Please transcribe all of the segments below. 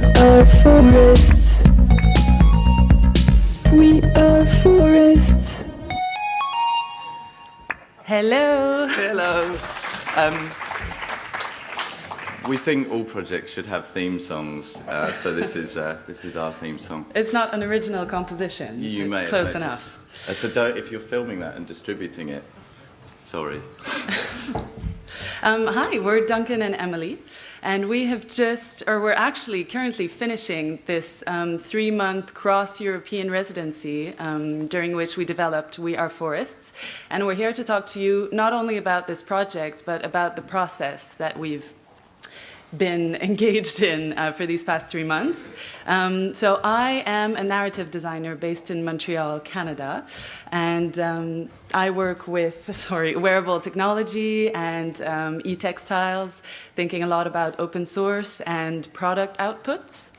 are forests. We are forests. Hello. Hello. We think all projects should have theme songs, so this is our theme song. It's not an original composition. You may close have enough. So don't, if you're filming that and distributing it, sorry. Hi, we're Duncan and Emily, and we're actually currently finishing this 3-month cross-European residency during which we developed We Are Forests, and we're here to talk to you not only about this project, but about the process that we've been engaged in for these past 3 months. So I am a narrative designer based in Montreal, Canada, and I work with wearable technology and e-textiles, thinking a lot about open source and product outputs.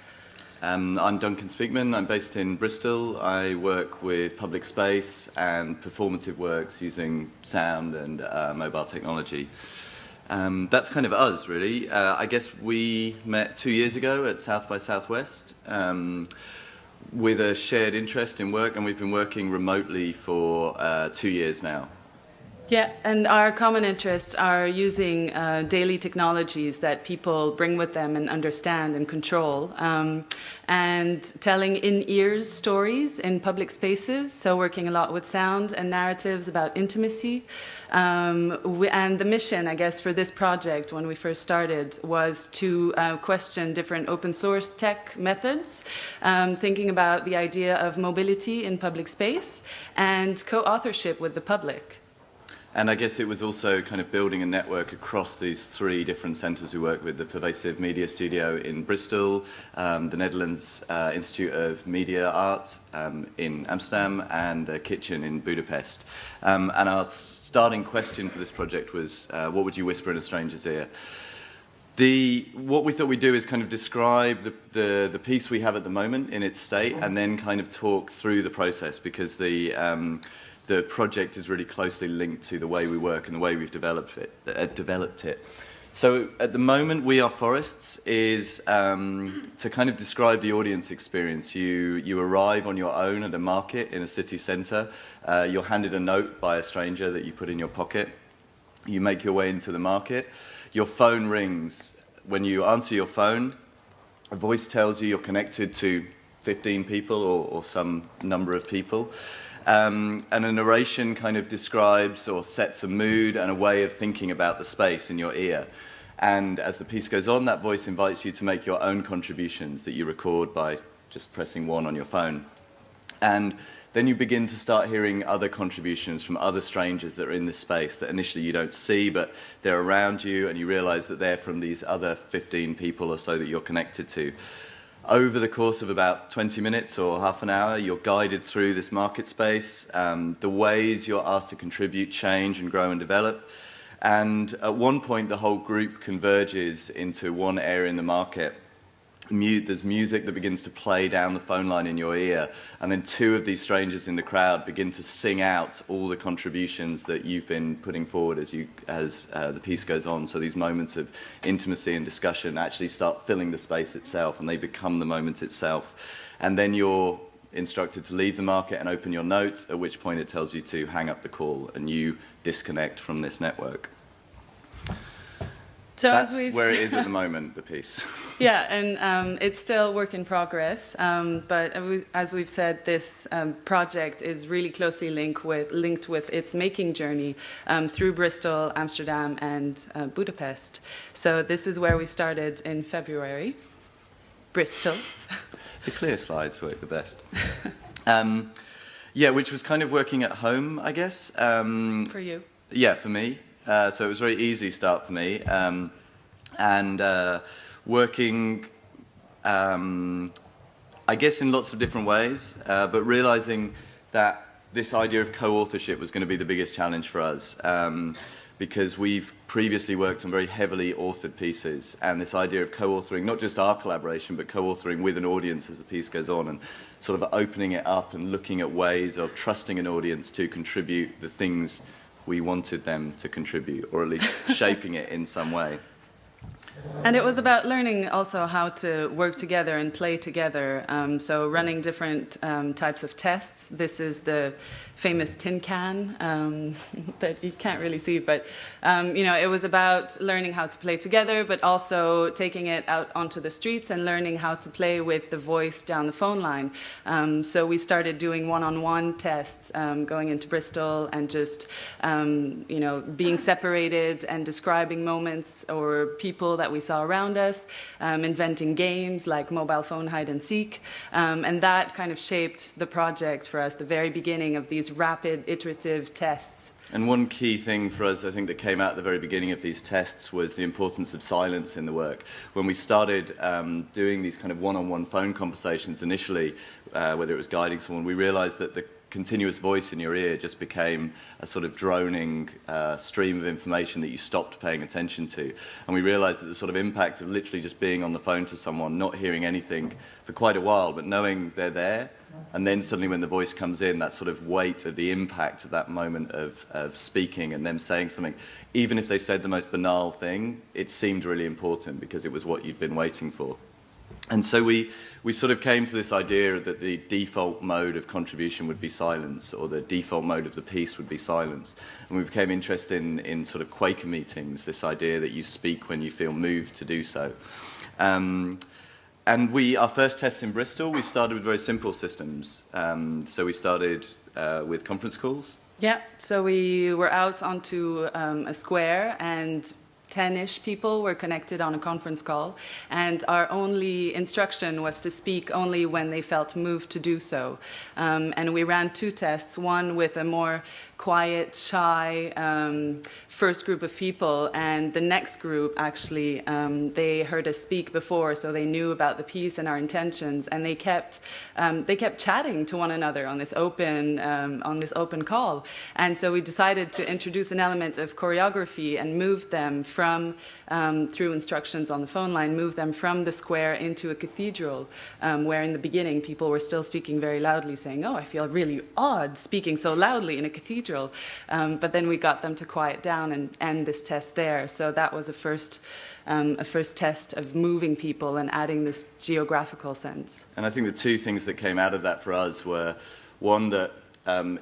I'm Duncan Speakman. I'm based in Bristol. I work with public space and performative works using sound and mobile technology. That's kind of us, really. I guess we met 2 years ago at South by Southwest with a shared interest in work, and we've been working remotely for 2 years now. Yeah, and our common interests are using daily technologies that people bring with them and understand and control, and telling in-ears stories in public spaces, so working a lot with sound and narratives about intimacy. And the mission, I guess, for this project when we first started was to question different open source tech methods, thinking about the idea of mobility in public space and co-authorship with the public. And I guess it was also kind of building a network across these 3 different centres we work with: the Pervasive Media Studio in Bristol, the Netherlands Institute of Media Arts in Amsterdam, and the Kitchen in Budapest. And our starting question for this project was, what would you whisper in a stranger's ear? What we thought we'd do is kind of describe the piece we have at the moment in its state, and then kind of talk through the process, because the project is really closely linked to the way we work and the way we've developed it. So at the moment, We Are Forests is to kind of describe the audience experience. You arrive on your own at a market in a city centre. You're handed a note by a stranger that you put in your pocket. You make your way into the market. Your phone rings. When you answer your phone, a voice tells you you're connected to 15 people or some number of people. And a narration kind of describes or sets a mood and a way of thinking about the space in your ear. And as the piece goes on, that voice invites you to make your own contributions that you record by just pressing 1 on your phone. And then you begin to start hearing other contributions from other strangers that are in this space that initially you don't see, but they're around you, and you realise that they're from these other 15 people or so that you're connected to. Over the course of about 20 minutes or half an hour, you're guided through this market space. The ways you're asked to contribute change and grow and develop. And at one point, the whole group converges into one area in the market. There's music that begins to play down the phone line in your ear, and then 2 of these strangers in the crowd begin to sing out all the contributions that you've been putting forward as the piece goes on. So these moments of intimacy and discussion actually start filling the space itself, and they become the moment itself. And then you're instructed to leave the market and open your note, at which point it tells you to hang up the call, and you disconnect from this network. So that's where it is at the moment, the piece. Yeah, and it's still work in progress, but as we've said, this project is really closely linked with its making journey through Bristol, Amsterdam, and Budapest. So this is where we started in February, Bristol. The clear slides work the best. Yeah, which was kind of working at home, I guess. For you? Yeah, for me. So it was a very easy start for me. And working, I guess, in lots of different ways, but realizing that this idea of co-authorship was going to be the biggest challenge for us, because we've previously worked on very heavily authored pieces, and this idea of co-authoring, not just our collaboration, but co-authoring with an audience as the piece goes on, and sort of opening it up and looking at ways of trusting an audience to contribute the things we wanted them to contribute, or at least shaping it in some way. And it was about learning also how to work together and play together. So running different types of tests. This is the famous tin can that you can't really see, but you know, it was about learning how to play together, but also taking it out onto the streets and learning how to play with the voice down the phone line. So we started doing one-on-one tests, going into Bristol and just you know, being separated and describing moments or people that we saw around us, inventing games like mobile phone hide and seek, and that kind of shaped the project for us, the very beginning of these rapid iterative tests. And one key thing for us, I think, that came out at the very beginning of these tests was the importance of silence in the work. When we started doing these kind of one-on-one phone conversations initially, whether it was guiding someone, we realized that the continuous voice in your ear just became a sort of droning stream of information that you stopped paying attention to. And we realized that the sort of impact of literally just being on the phone to someone, not hearing anything for quite a while, but knowing they're there, and then suddenly when the voice comes in, that sort of weight of the impact of that moment of speaking and them saying something, even if they said the most banal thing, it seemed really important because it was what you'd been waiting for. And so we sort of came to this idea that the default mode of contribution would be silence, or the default mode of the piece would be silence. And we became interested in sort of Quaker meetings, this idea that you speak when you feel moved to do so. And our first tests in Bristol, we started with very simple systems. So we started with conference calls. Yeah, so we were out onto a square, and 10-ish people were connected on a conference call, and our only instruction was to speak only when they felt moved to do so. And we ran 2 tests, one with a more quiet, shy first group of people, and the next group actually, they heard us speak before, so they knew about the piece and our intentions, and they kept chatting to one another on this open call. And so we decided to introduce an element of choreography and move them from through instructions on the phone line, move them from the square into a cathedral, where in the beginning people were still speaking very loudly, saying, "Oh, I feel really odd speaking so loudly in a cathedral." But then we got them to quiet down and end this test there. So that was a first test of moving people and adding this geographical sense. And I think the 2 things that came out of that for us were, one, that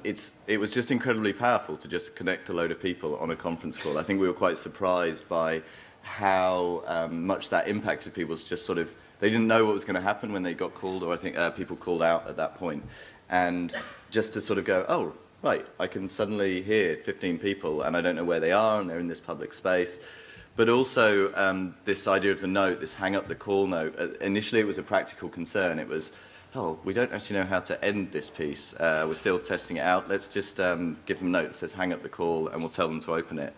it was just incredibly powerful to just connect a load of people on a conference call. I think we were quite surprised by how much that impacted people. It's just sort of, they didn't know what was going to happen when they got called, or I think people called out at that point. And just to sort of go, oh, right, I can suddenly hear 15 people and I don't know where they are and they're in this public space. But also this idea of the note, this hang up the call note, initially it was a practical concern. It was, oh, we don't actually know how to end this piece. We're still testing it out. Let's just give them a note that says hang up the call and we'll tell them to open it.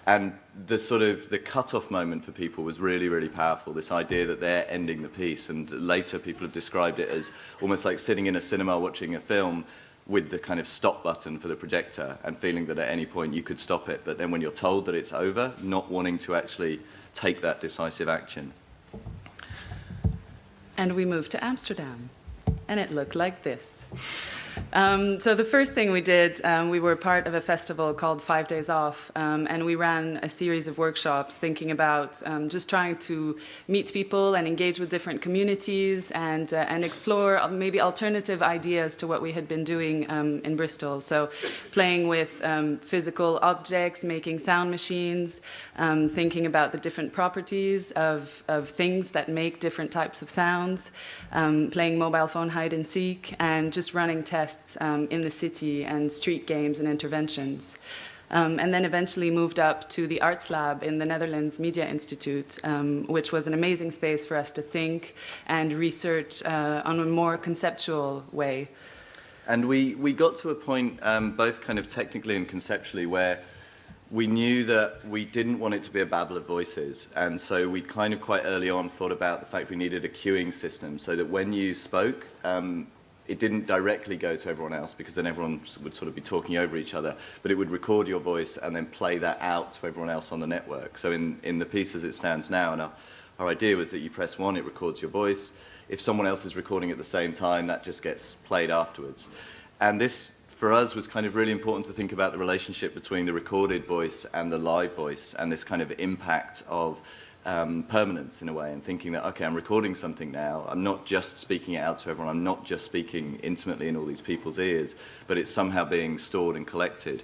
And the sort of the cut-off moment for people was really, really powerful, this idea that they're ending the piece. And later people have described it as almost like sitting in a cinema watching a film with the kind of stop button for the projector and feeling that at any point you could stop it, but then when you're told that it's over, not wanting to actually take that decisive action. And we moved to Amsterdam, and it looked like this. So the first thing we did, we were part of a festival called 5 Days Off, and we ran a series of workshops thinking about just trying to meet people and engage with different communities and explore maybe alternative ideas to what we had been doing in Bristol. So playing with physical objects, making sound machines, thinking about the different properties of things that make different types of sounds, playing mobile phone hide and seek, and just running tests in the city and street games and interventions. And then eventually moved up to the Arts Lab in the Netherlands Media Institute, which was an amazing space for us to think and research on a more conceptual way. And we got to a point, both kind of technically and conceptually, where we knew that we didn't want it to be a babble of voices. And so we kind of quite early on thought about the fact we needed a queuing system so that when you spoke, it didn't directly go to everyone else, because then everyone would sort of be talking over each other, but it would record your voice and then play that out to everyone else on the network. So in the piece as it stands now, and our idea was that you press 1, it records your voice. If someone else is recording at the same time, that just gets played afterwards. And this, for us, was kind of really important to think about the relationship between the recorded voice and the live voice, and this kind of impact of permanence in a way, and thinking that, okay, I'm recording something now, I'm not just speaking it out to everyone, I'm not just speaking intimately in all these people's ears, but it's somehow being stored and collected.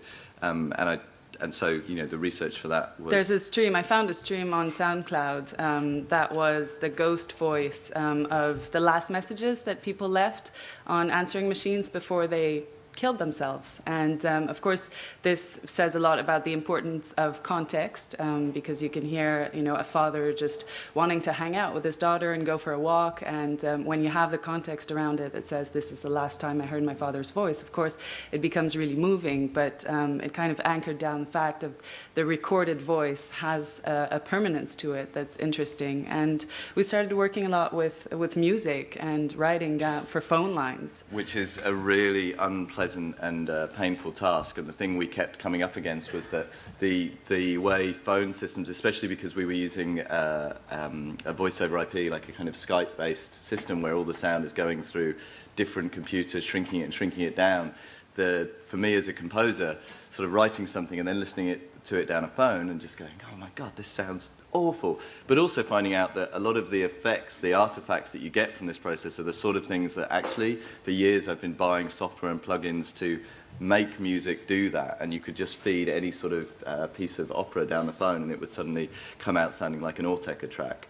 And so, you know, the research for that was... There's a stream, I found a stream on SoundCloud that was the ghost voice of the last messages that people left on answering machines before they killed themselves. And of course, this says a lot about the importance of context, because you can hear, you know, a father just wanting to hang out with his daughter and go for a walk. And when you have the context around it that says, this is the last time I heard my father's voice, of course, it becomes really moving. But it kind of anchored down the fact of the recorded voice has a permanence to it that's interesting. And we started working a lot with music and writing down for phone lines. Which is a really unpleasant and painful task, and the thing we kept coming up against was that the way phone systems, especially because we were using a voice over IP, like a kind of Skype-based system where all the sound is going through different computers, shrinking it down. For me as a composer, sort of writing something and then listening to it down a phone and just going, oh my God, this sounds awful. But also finding out that a lot of the effects, the artifacts that you get from this process are the sort of things that actually, for years I've been buying software and plugins to make music do that, and you could just feed any sort of piece of opera down the phone and it would suddenly come out sounding like an Autechre track,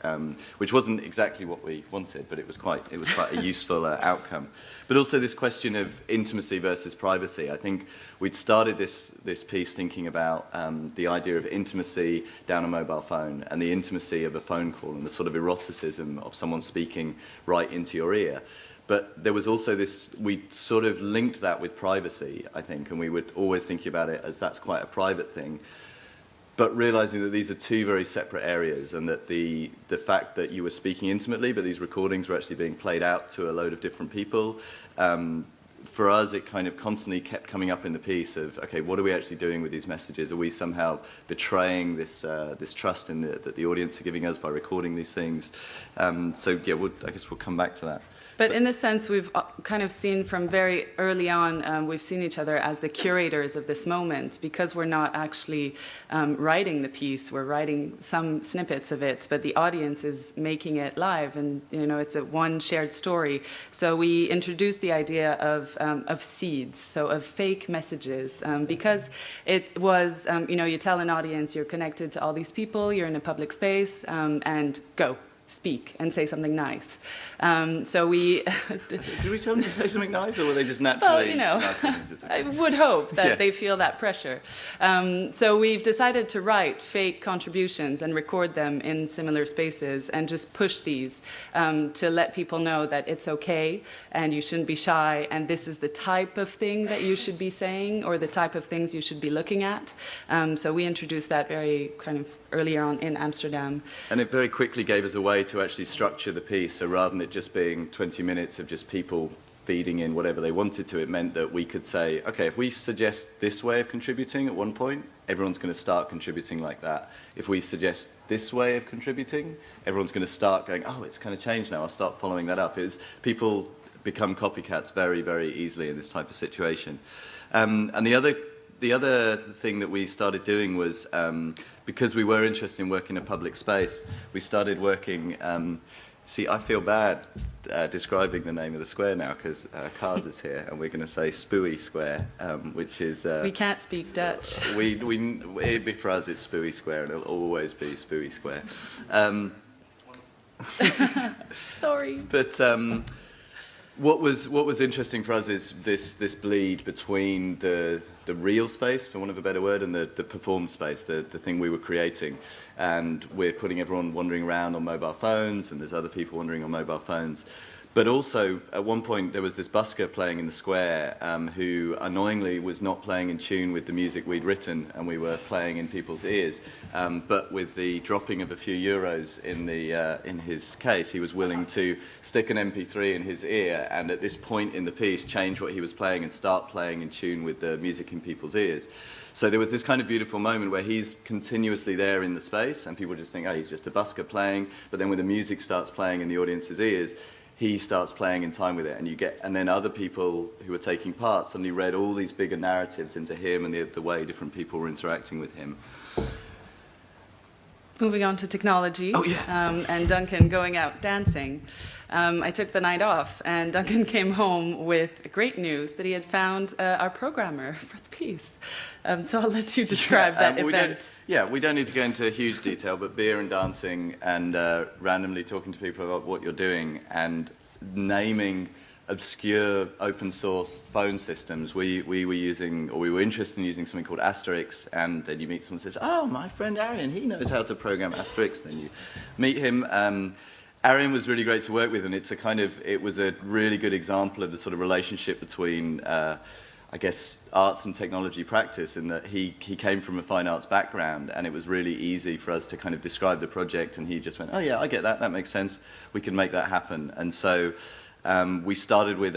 which wasn't exactly what we wanted, but it was quite a useful outcome. But also this question of intimacy versus privacy. I think we'd started this piece thinking about the idea of intimacy down a mobile phone and the intimacy of a phone call and the sort of eroticism of someone speaking right into your ear. But there was also this, we sort of linked that with privacy, I think, and we were always thinking about it as that's quite a private thing. But realizing that these are two very separate areas, and that the fact that you were speaking intimately, but these recordings were actually being played out to a load of different people, for us it kind of constantly kept coming up in the piece of, okay, what are we actually doing with these messages? Are we somehow betraying this trust that the audience are giving us by recording these things? So yeah, I guess we'll come back to that. But in this sense, we've kind of seen from very early on, we've seen each other as the curators of this moment, because we're not actually writing the piece, we're writing some snippets of it, but the audience is making it live, and you know, it's one shared story. So we introduced the idea of seeds, so of fake messages, because it was, you know, you tell an audience you're connected to all these people, you're in a public space, and go. Speak and say something nice. So we... Did we tell them to say something nice, or were they just naturally... Well, you know, I would hope that they feel that pressure. So we've decided to write fake contributions and record them in similar spaces and just push these to let people know that it's okay and you shouldn't be shy, and this is the type of thing that you should be saying or the type of things you should be looking at. So we introduced that very kind of earlier on in Amsterdam. And it very quickly gave us a way to actually structure the piece, so rather than it just being 20 minutes of just people feeding in whatever they wanted to, it meant that we could say, okay, if we suggest this way of contributing at one point, everyone's going to start contributing like that. If we suggest this way of contributing, everyone's going to start going, oh, it's kind of changed now, I'll start following that up. People become copycats very, very easily in this type of situation. And the other thing that we started doing was, because we were interested in working in a public space, we started working, see, I feel bad describing the name of the square now, because Kars is here, and we're going to say Spooey Square, which is... we can't speak Dutch. For us it's Spooey Square, and it'll always be Spooey Square. Sorry. But... What was interesting for us is this bleed between the real space, for want of a better word, and the performed space, the thing we were creating. And we're putting everyone wandering around on mobile phones, and there's other people wandering on mobile phones. But also, at one point, there was this busker playing in the square who, annoyingly, was not playing in tune with the music we'd written, and we were playing in people's ears. But with the dropping of a few euros in his case, he was willing to stick an MP3 in his ear, and at this point in the piece, change what he was playing and start playing in tune with the music in people's ears. So there was this kind of beautiful moment where he's continuously there in the space, and people just think, oh, he's just a busker playing. But then when the music starts playing in the audience's ears, he starts playing in time with it, and then other people who were taking part suddenly read all these bigger narratives into him and the way different people were interacting with him. moving on to technology, Oh, yeah. and Duncan going out dancing, I took the night off, and Duncan came home with great news that he had found our programmer for the piece. So I'll let you describe that event. We don't need to go into huge detail, but beer and dancing and randomly talking to people about what you're doing and naming obscure open source phone systems. We were interested in using something called Asterix, and then you meet someone who says, oh, my friend Arian, he knows how to program Asterix. Then you meet him. Arian was really great to work with, and it was a really good example of the sort of relationship between I guess, arts and technology practice, in that he came from a fine arts background, and it was really easy for us to kind of describe the project, and he just went, oh yeah, I get that, that makes sense, we can make that happen. And so we started with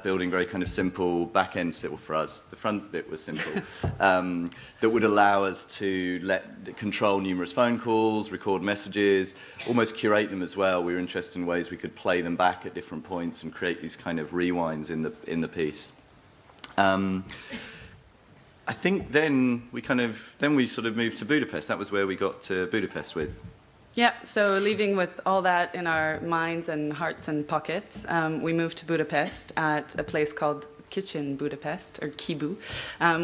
building very kind of simple back-end still for us. The front bit was simple, that would allow us to control numerous phone calls, record messages, almost curate them as well. We were interested in ways we could play them back at different points and create these kind of rewinds in the piece. I think then we sort of moved to Budapest. That was where we got to Budapest with. Yeah, so leaving with all that in our minds and hearts and pockets, we moved to Budapest at a place called Kitchen Budapest, or Kibu,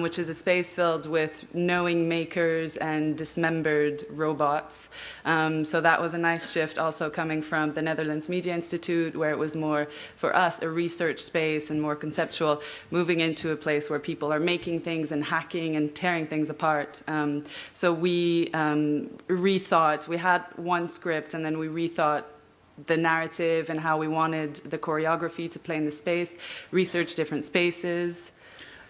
which is a space filled with knowing makers and dismembered robots. So that was a nice shift, also coming from the Netherlands Media Institute, where it was more, for us, a research space and more conceptual, moving into a place where people are making things and hacking and tearing things apart. So we rethought, we had one script, and then we rethought the narrative and how we wanted the choreography to play in the space, research different spaces.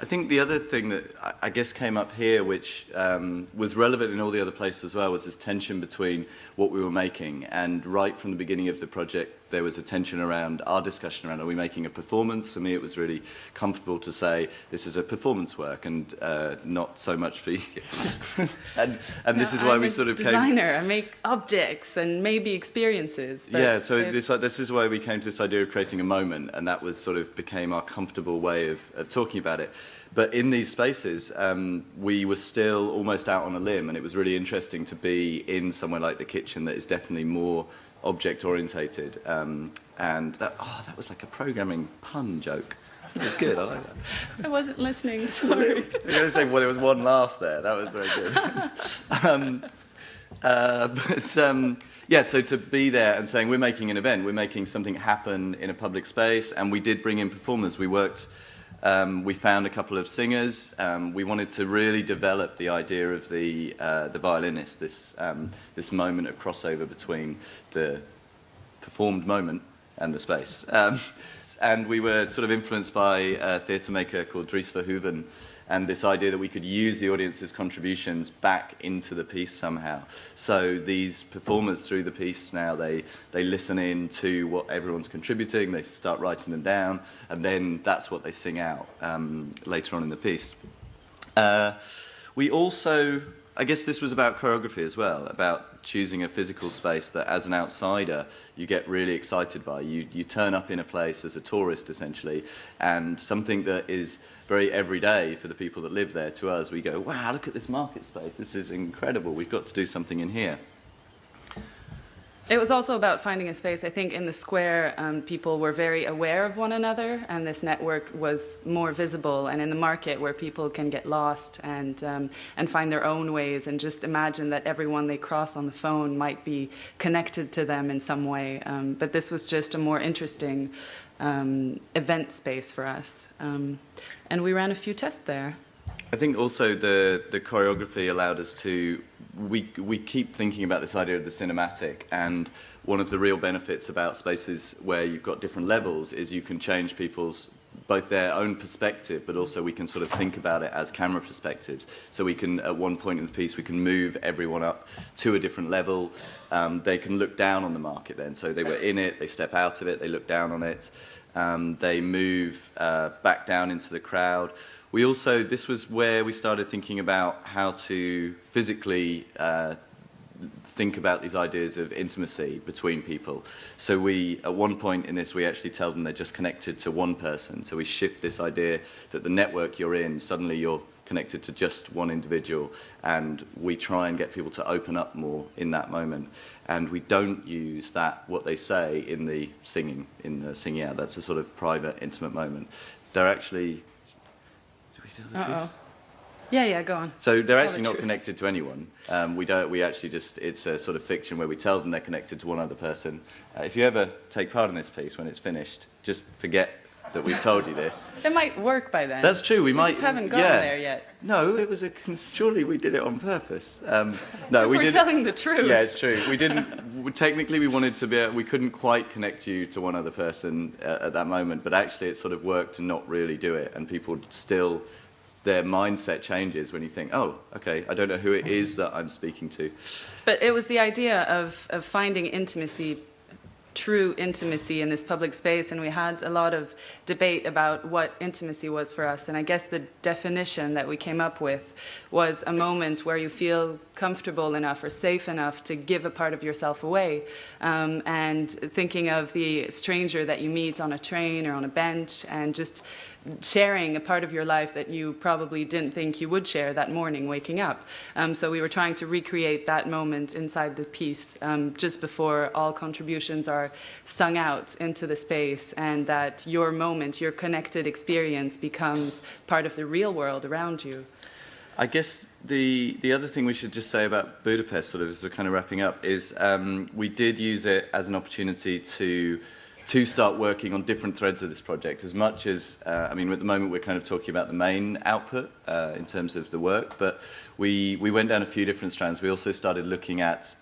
I think the other thing that I guess came up here, which was relevant in all the other places as well, was this tension between what we were making. And right from the beginning of the project, there was a tension around our discussion around, are we making a performance? For me, it was really comfortable to say, this is a performance work, and not so much for you. and this is why we sort of designer. I make objects and maybe experiences. But yeah, so this is why we came to this idea of creating a moment, and that was sort of became our comfortable way of talking about it. But in these spaces, we were still almost out on a limb, and it was really interesting to be in somewhere like the kitchen that is definitely more object-orientated. And that was like a programming pun joke. It was good, I like that. I wasn't listening, sorry. You're going to say, well, there was one laugh there. That was very good. Yeah, so to be there and saying, we're making an event, we're making something happen in a public space, and we did bring in performers. We worked... we found a couple of singers. We wanted to really develop the idea of the violinist, this moment of crossover between the performed moment and the space. And we were sort of influenced by a theatre maker called Dries Verhoeven, and this idea that we could use the audience's contributions back into the piece somehow. So these performers through the piece now, they listen in to what everyone's contributing, they start writing them down, and then that's what they sing out later on in the piece. We also, I guess this was about choreography as well, about choosing a physical space that as an outsider you get really excited by. You turn up in a place as a tourist essentially, and something that is very everyday for the people that live there, to us, we go, wow, look at this market space, this is incredible, we've got to do something in here. It was also about finding a space. I think in the square, people were very aware of one another, and this network was more visible. And in the market, where people can get lost and find their own ways, and just imagine that everyone they cross on the phone might be connected to them in some way. But this was just a more interesting event space for us. And we ran a few tests there. I think also the choreography allowed us to, we keep thinking about this idea of the cinematic, and one of the real benefits about spaces where you've got different levels is you can change people's, both their own perspective, but also we can sort of think about it as camera perspectives. So we can, at one point in the piece, we can move everyone up to a different level. They can look down on the market then. So they were in it, they step out of it, they look down on it. They move back down into the crowd. We also, this was where we started thinking about how to physically think about these ideas of intimacy between people. So we, at one point in this, we actually tell them they're just connected to one person. So we shift this idea that the network you're in, suddenly you're connected to just one individual, and we try and get people to open up more in that moment. And we don't use that, what they say, in the singing out. That's a sort of private, intimate moment. They're actually... Do we tell the truth? Yeah, go on. So they're actually not connected to anyone. We actually just, it's a sort of fiction where we tell them they're connected to one other person. If you ever take part in this piece when it's finished, just forget that we've told you this. It might work by then. That's true. We might just haven't gone there yet. No, it was surely we did it on purpose. No, we didn't. We're telling the truth. Yeah, it's true. We didn't. Technically, we wanted to be. We couldn't quite connect you to one other person at that moment, but actually, it sort of worked to not really do it, and people still. Their mindset changes when you think, oh, okay, I don't know who it is that I'm speaking to. But it was the idea of finding intimacy, true intimacy in this public space, and we had a lot of debate about what intimacy was for us. And I guess the definition that we came up with was a moment where you feel comfortable enough or safe enough to give a part of yourself away. And thinking of the stranger that you meet on a train or on a bench, and just sharing a part of your life that you probably didn't think you would share that morning waking up. So we were trying to recreate that moment inside the piece just before all contributions are sung out into the space, and that your moment, your connected experience becomes part of the real world around you. I guess the other thing we should just say about Budapest, sort of as we're kind of wrapping up, is we did use it as an opportunity to start working on different threads of this project. As much as, I mean, at the moment we're kind of talking about the main output in terms of the work, but we went down a few different strands. We also started looking at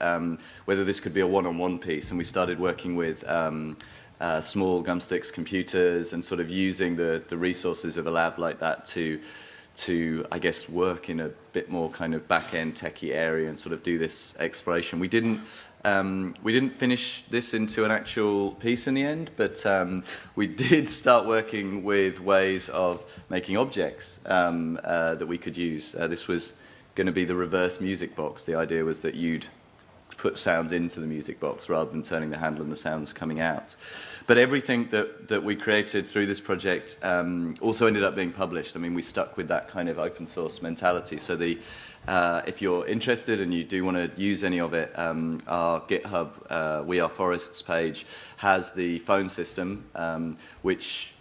whether this could be a one-on-one piece, and we started working with small Gumstix computers and sort of using the resources of a lab like that to, I guess, work in a bit more kind of back-end techie area and sort of do this exploration. We didn't finish this into an actual piece in the end, but we did start working with ways of making objects that we could use. This was going to be the reverse music box. The idea was that you'd put sounds into the music box rather than turning the handle and the sounds coming out. But everything that we created through this project also ended up being published. I mean, we stuck with that kind of open source mentality. So if you're interested and you do want to use any of it, our GitHub We Are Forests page has the phone system, which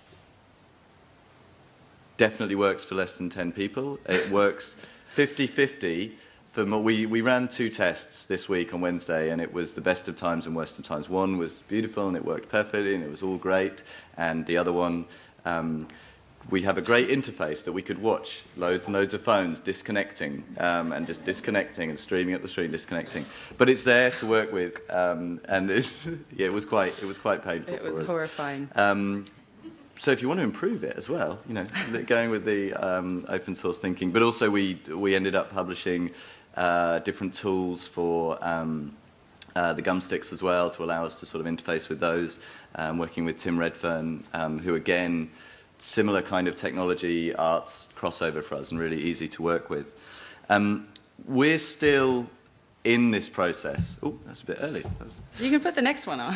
definitely works for less than 10 people. It works 50-50. We ran 2 tests this week on Wednesday, and it was the best of times and worst of times. One was beautiful and it worked perfectly and it was all great, and the other one, we have a great interface that we could watch loads and loads of phones disconnecting and just disconnecting and streaming up the stream, disconnecting. But it's there to work with, and yeah, it was quite painful. It was horrifying. So if you want to improve it as well, you know, going with the open source thinking, but also we ended up publishing different tools for the Gumstix as well to allow us to sort of interface with those, working with Tim Redfern, who again, similar kind of technology arts crossover for us and really easy to work with. We're still in this process. Oh, that's a bit early. You can put the next one on.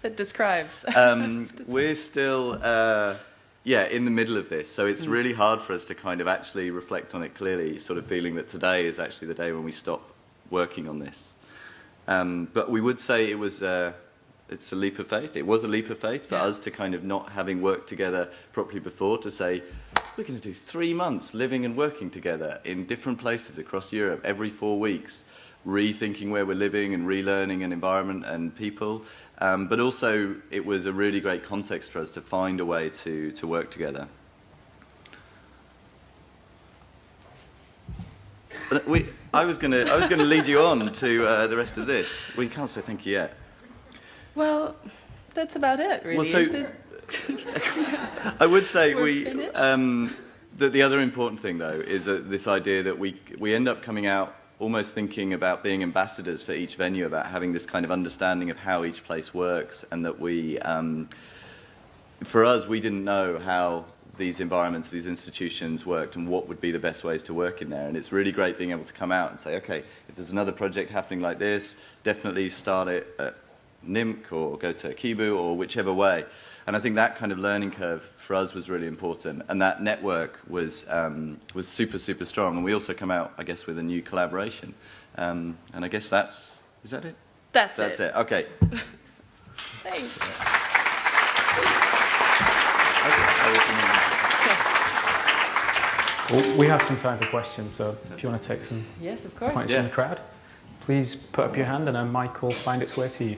That describes. We're still, in the middle of this, so it's really hard for us to kind of actually reflect on it clearly, sort of feeling that today is actually the day when we stop working on this. But we would say it's a leap of faith. It was a leap of faith for us to kind of not having worked together properly before to say, we're going to do 3 months living and working together in different places across Europe every 4 weeks, rethinking where we're living and relearning an environment and people. But also, it was a really great context for us to find a way to work together. But I was going to lead you on to the rest of this. We can't say thank you yet. Well, that's about it, really. Well, so I would say that the other important thing, though, is this idea that we end up coming out almost thinking about being ambassadors for each venue, about having this kind of understanding of how each place works, and that for us, we didn't know how these environments, these institutions worked and what would be the best ways to work in there. And it's really great being able to come out and say, okay, if there's another project happening like this, definitely start it at NIMC or go to Kibu or whichever way. And I think that kind of learning curve for us was really important. And that network was super, super strong. And we also come out, I guess, with a new collaboration. And I guess is that it? That's it. Okay. Thanks. Well, we have some time for questions, so if you want to take some Yes, of course. points from the crowd, please put up your hand and a mic will find its way to you.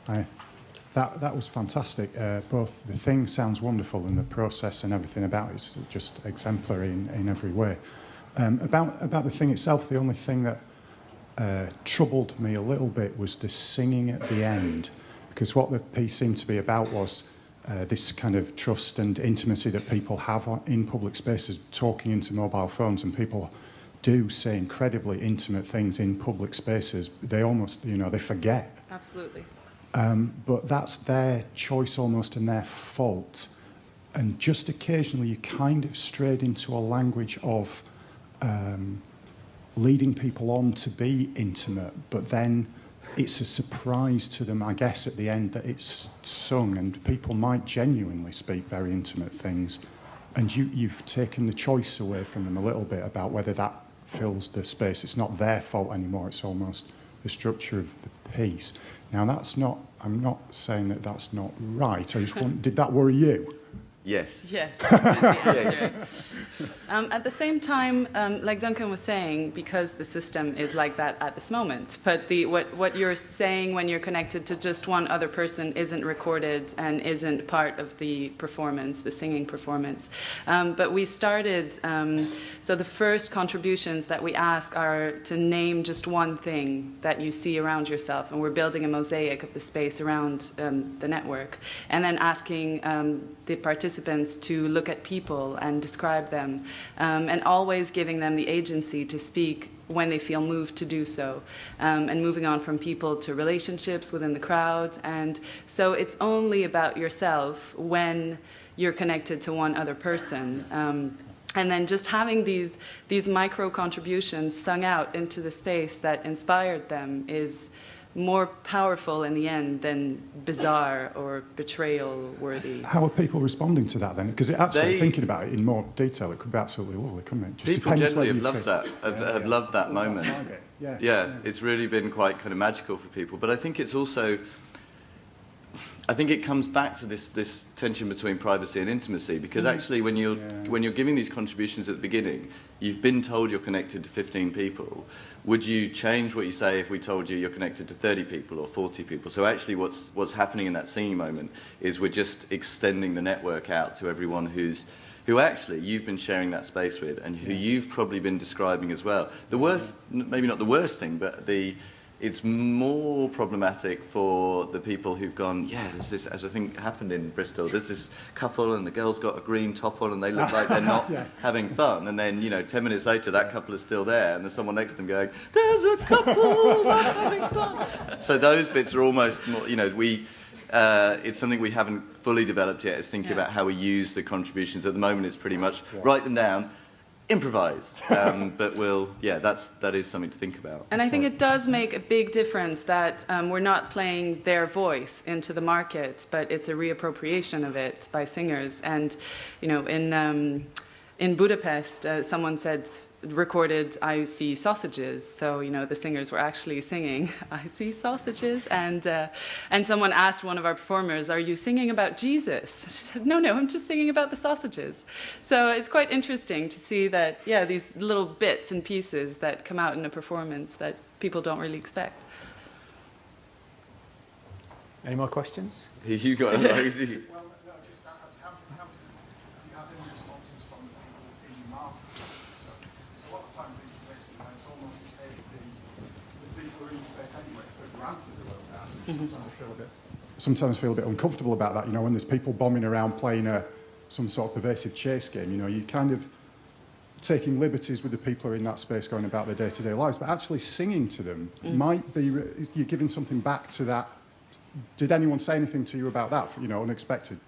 Hi. That was fantastic. Both the thing sounds wonderful and the process and everything about it's just exemplary in every way. About the thing itself, the only thing that troubled me a little bit was the singing at the end, because what the piece seemed to be about was this kind of trust and intimacy that people have in public spaces, talking into mobile phones, and people do say incredibly intimate things in public spaces. They almost, they forget. Absolutely. But that's their choice almost and their fault. And just occasionally you kind of strayed into a language of leading people on to be intimate, but then it's a surprise to them, I guess, at the end that it's sung, and people might genuinely speak very intimate things, and you've taken the choice away from them a little bit about whether that fills the space. It's not their fault anymore, it's almost the structure of the piece. Now, I'm not saying that that's not right. I just did that worry you? Yes. Yes, is the answer. At the same time, like Duncan was saying, because the system is like that at this moment, but what you're saying when you're connected to just one other person isn't recorded and isn't part of the performance, the singing performance. But we started, so the first contributions that we ask are to name just one thing that you see around yourself, and we're building a mosaic of the space around the network, and then asking the participants to look at people and describe them, and always giving them the agency to speak when they feel moved to do so, and moving on from people to relationships within the crowd. And so it's only about yourself when you're connected to one other person. And then just having these micro contributions sung out into the space that inspired them is more powerful in the end than bizarre or betrayal-worthy. How are people responding to that then? Because actually, thinking about it in more detail, it could be absolutely lovely, couldn't it? Just people generally have loved that, have loved that moment. Yeah, it's really been quite kind of magical for people. But I think it's also, I think it comes back to this tension between privacy and intimacy, because actually when you're giving these contributions at the beginning, you've been told you're connected to 15 people. Would you change what you say if we told you you're connected to 30 people or 40 people? So actually what's happening in that singing moment is we're just extending the network out to everyone who actually you've been sharing that space with, and who you've probably been describing as well. The worst, maybe not the worst thing, but it's more problematic for the people who've gone, there's this, as I think happened in Bristol, there's this couple and the girl's got a green top on and they look like they're not having fun. And then, 10 minutes later, that couple is still there and there's someone next to them going, there's a couple not having fun. So those bits are almost more, it's something we haven't fully developed yet, is thinking about how we use the contributions. At the moment, it's pretty much write them down, improvise, but that is something to think about. And I think it does make a big difference that we're not playing their voice into the market, but it's a reappropriation of it by singers. And in Budapest, someone recorded "I see sausages," so the singers were actually singing "I see sausages," and someone asked one of our performers, "Are you singing about Jesus?" She said, "No, I'm just singing about the sausages." So it's quite interesting to see that these little bits and pieces that come out in a performance that people don't really expect. Any more questions? You got it. Sometimes feel a bit uncomfortable about that, when there's people bombing around playing some sort of pervasive chase game, you're kind of taking liberties with the people who are in that space going about their day-to-day lives, but actually singing to them might be, you're giving something back to that did anyone say anything to you about that? You know, unexpected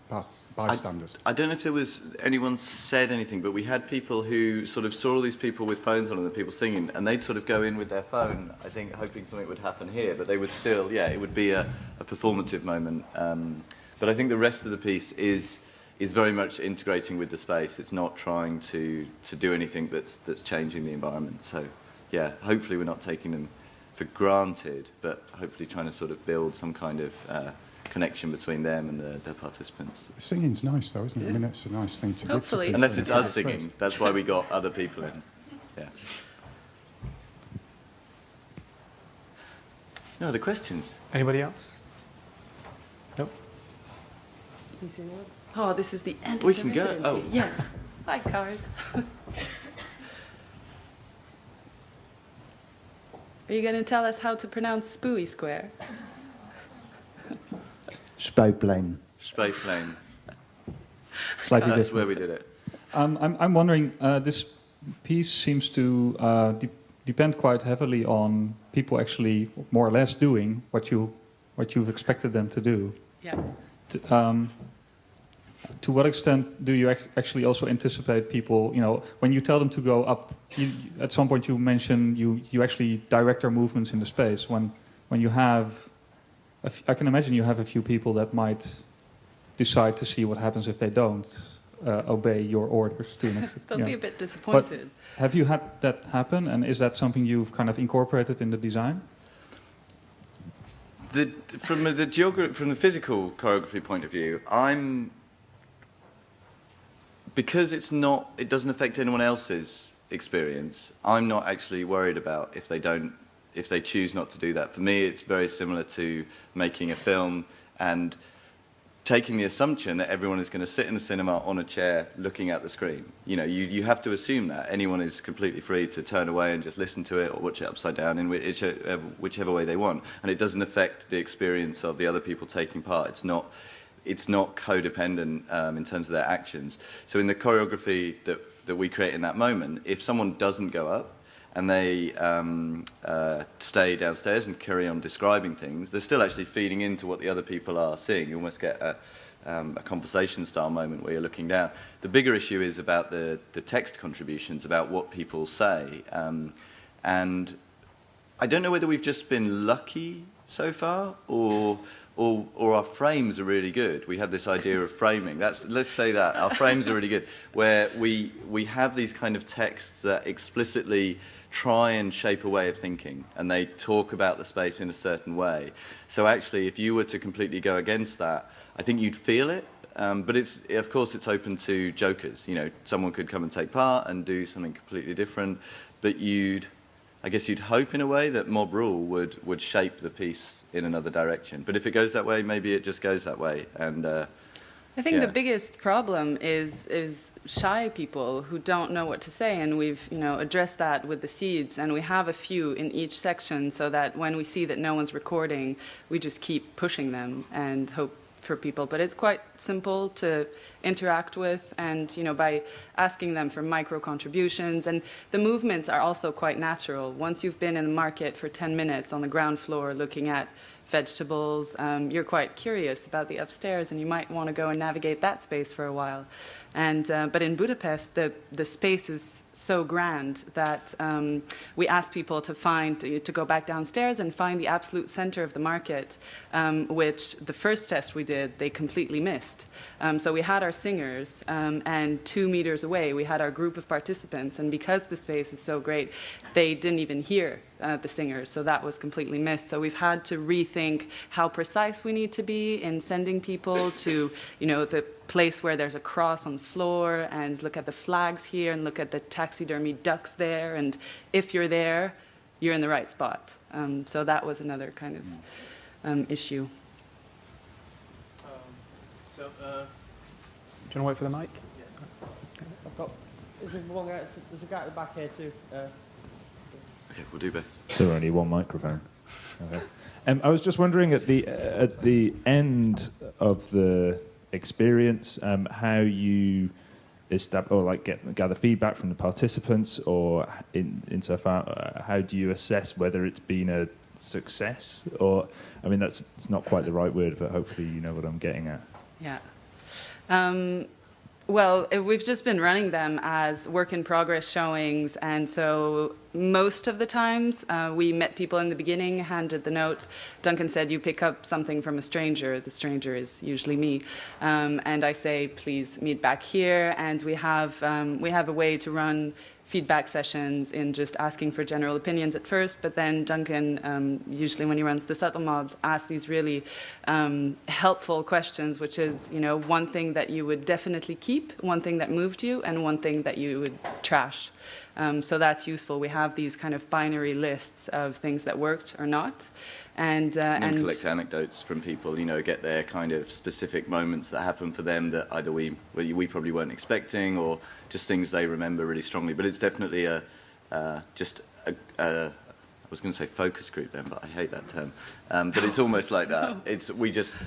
bystanders. I don't know if there was anyone said anything, but we had people who sort of saw all these people with phones on and the people singing, and they'd sort of go in with their phone, I think, hoping something would happen here, but they would still, it would be a performative moment. But I think the rest of the piece is very much integrating with the space. It's not trying to do anything that's changing the environment. So, yeah, hopefully we're not taking them for granted, but hopefully trying to sort of build some kind of connection between them and the participants. Singing's nice, though, isn't it? I mean, it's a nice thing to give to people. Unless it's us singing. That's why we got other people in. Yeah. No other questions? Anybody else? Nope. Oh, this is the end We of the can go. residency. Oh. Yes. Hi, cars. Are you going to tell us how to pronounce Spooey Square? Spijplein. Spijplein. Slightly That's different. where we did it. I'm wondering, this piece seems to depend quite heavily on people actually more or less doing what you've expected them to do. Yeah. To what extent do you actually also anticipate people, you know, when you tell them to go up, at some point you mention you actually direct their movements in the space. When you have, I can imagine you have a few people that might decide to see what happens if they don't obey your orders to an extent. They'll be a bit disappointed. But have you had that happen, and is that something you've kind of incorporated in the design? From the physical choreography point of view, because it doesn't affect anyone else's experience, I'm not actually worried about if they choose not to do that. For me, it's very similar to making a film and taking the assumption that everyone is going to sit in the cinema on a chair looking at the screen. You know, you have to assume that. Anyone is completely free to turn away and just listen to it or watch it upside down in whichever way they want. And it doesn't affect the experience of the other people taking part. It's not codependent in terms of their actions. So in the choreography that we create in that moment, if someone doesn't go up and they stay downstairs and carry on describing things, they're still actually feeding into what the other people are seeing. You almost get a conversation-style moment where you're looking down. The bigger issue is about the text contributions, about what people say. And I don't know whether we've just been lucky so far, or our frames are really good. We have this idea of framing. Let's say that. Our frames are really good, where we have these kind of texts that explicitly try and shape a way of thinking, and they talk about the space in a certain way. So actually, if you were to completely go against that, I think you'd feel it. But of course, it's open to jokers. You know, someone could come and take part and do something completely different, but I guess you'd hope in a way that mob rule would shape the piece in another direction. But if it goes that way, maybe it just goes that way. And I think the biggest problem is shy people who don't know what to say, and we've addressed that with the seeds, and we have a few in each section so that when we see that no one's recording, we just keep pushing them and hope for people. But it's quite simple to interact with, and by asking them for micro contributions, and the movements are also quite natural. Once you've been in the market for 10 minutes on the ground floor looking at vegetables, you're quite curious about the upstairs, and you might want to go and navigate that space for a while. And but in Budapest, the space is so grand that we ask people to go back downstairs and find the absolute center of the market, which the first test we did, they completely missed. So we had our singers, and 2 meters away we had our group of participants, and because the space is so great, they didn't even hear the singers, so that was completely missed. So we've had to rethink how precise we need to be in sending people to, the place where there's a cross on the floor, and look at the flags here, and look at the taxidermy ducks there, and if you're there, you're in the right spot. So that was another kind of issue. Do you want to wait for the mic? Yeah. There's a guy at the back here too. Okay, we'll do both. So only one microphone. Okay. I was just wondering at the end of the experience, how you gather feedback from the participants, or insofar how do you assess whether it's been a success? Or, I mean, it's not quite the right word, but hopefully you know what I'm getting at. Yeah. Well, we've just been running them as work-in-progress showings, and so most of the times we met people in the beginning, handed the note. Duncan said, you pick up something from a stranger. The stranger is usually me. And I say, please meet back here. And we have a way to run feedback sessions in just asking for general opinions at first, but then Duncan, usually when he runs the subtle mobs, asks these really helpful questions, which is, you know, one thing that you would definitely keep, one thing that moved you, and one thing that you would trash. So that's useful. We have these kind of binary lists of things that worked or not. And collect anecdotes from people, you know, get their kind of specific moments that happen for them that either we probably weren't expecting, or just things they remember really strongly. But it's definitely I was going to say focus group then, but I hate that term. But it's almost like that.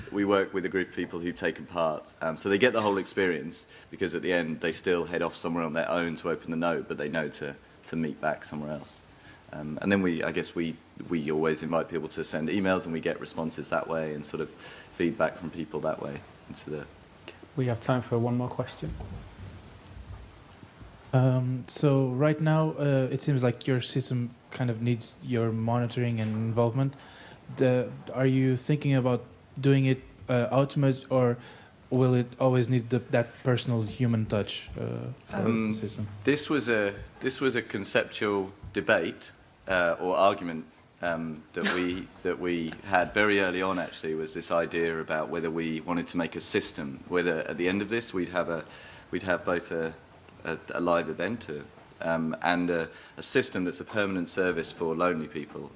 We work with a group of people who've taken part, so they get the whole experience, because at the end they still head off somewhere on their own to open the note, but they know to meet back somewhere else. And then we always invite people to send emails, and we get responses that way, and sort of feedback from people that way into the. We have time for one more question. So right now, it seems like your system kind of needs your monitoring and involvement. Are you thinking about doing it automate, or will it always need that personal human touch for the system? This was a conceptual debate or argument that we had very early on. Actually, was this idea about whether we wanted to make a system, whether at the end of this we'd have both a live event and a system that's a permanent service for lonely people.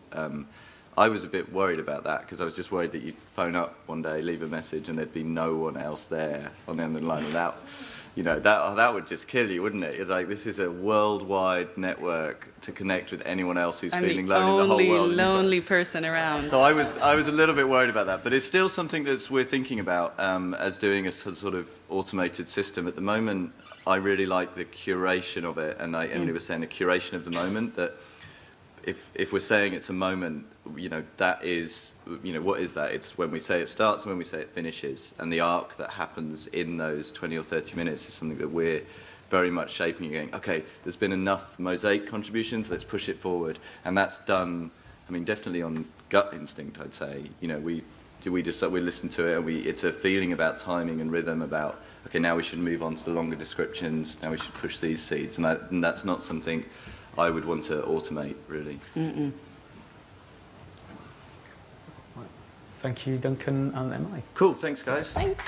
I was a bit worried about that, because I was just worried that you'd phone up one day, leave a message, and there'd be no one else there on the end of the line without. You know, that would just kill you, wouldn't it? It's like, this is a worldwide network to connect with anyone else who's feeling lonely in the whole world. I'm the only lonely person around. So I was a little bit worried about that, but it's still something that we're thinking about as doing a sort of automated system. At the moment, I really like the curation of it, and Emily was saying the curation of the moment, that if we're saying it's a moment, you know, that is, you know, what is that? It's when we say it starts and when we say it finishes, and the arc that happens in those 20 or 30 minutes is something that we're very much shaping and going, okay, there's been enough mosaic contributions, let's push it forward. And that's done, I mean, definitely on gut instinct, I'd say. You know, we listen to it, and it's a feeling about timing and rhythm, about, okay, now we should move on to the longer descriptions, now we should push these seeds, and that's not something I would want to automate, really. Thank you, Duncan and Emily. Cool, thanks, guys. Thanks.